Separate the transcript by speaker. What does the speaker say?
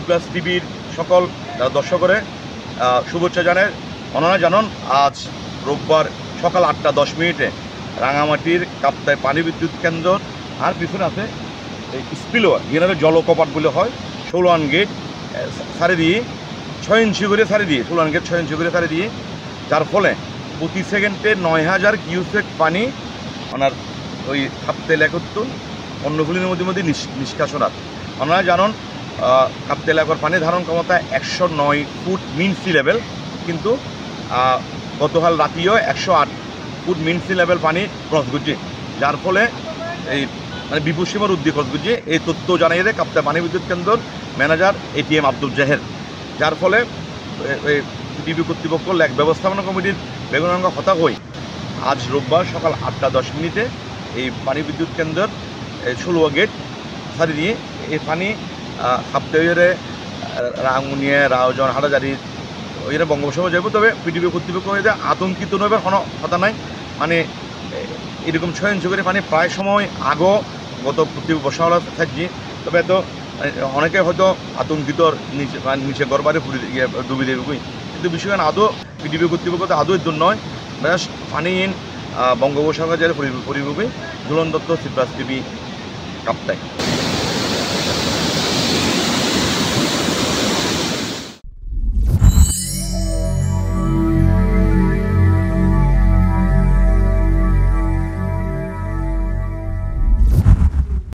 Speaker 1: Plus টিভির সকল দর্শকরে শুভেচ্ছা জানায়। ওনারা জানান আজ রোববার সকাল 8:10 রাঙামাটির কাপ্তাই পানি বিদ্যুৎ কেন্দ্র আর পিছনে আছে এই স্পিলওয়ার যেখানে জলকপাট বলে হয় 16 গেট সারি দিয়ে 6 ইঞ্চি করে সারি দিয়ে 16 গেট 6 ইঞ্চি করে সারি দিয়ে, যার ফলে প্রতি সেকেন্ডে 9000 কিউসেক পানি ওনার ওই কাপ্তাই লেকতুন অন্যগুলির মধ্যে নিষ্কাশনার। ওনারা জানান কাপ্তাই লেকের পানি ধারণ ক্ষমতা 109 ফুট মিন সি লেভেল, কিন্তু গতকাল রাতেও 108 ফুট মিন সি লেভেল পানি ক্রস করছে, যার ফলে এই মানে বিপদসীমার উদ্যোগ ক্রস করছে। এই তথ্য জানিয়ে দেয় কাপ্তাই পানি বিদ্যুৎ কেন্দ্রের ম্যানেজার ATM আব্দুল জাহের, যার ফলে এই টিভি কর্তৃপক্ষ লেক ব্যবস্থাপনা কমিটির বেগুনাঙ্গ হতাশ হয়ে আজ রোববার সকাল 8:10 এই পানি বিদ্যুৎ কেন্দ্রের 16 গেট সারি দিয়ে এই পানি কাপ্তাইরে রাঙ্গুনিয়া রাউজন হাটাজারি ওইরা বঙ্গোপসাগর যাব। তবে পিডিপি কর্তৃপক্ষ হয়ে আতঙ্কিত নেবার কোনো কথা নাই, মানে এরকম 6 ইঞ্চি করে পানি প্রায় সময় আগো গত বর্ষাবেলা থাকছি। তবে এত অনেকে হয়তো আতঙ্কিত নিচে গড়বারে ডুবি দেবে, কিন্তু বিষয়টা আদৌ পিডিপি কর্তৃপক্ষ আদৌ এর জন্য নয়, পানি বঙ্গোপসাগর জেলে পরিবেশ Jhulan Dutta, C plus TV, Kaptai.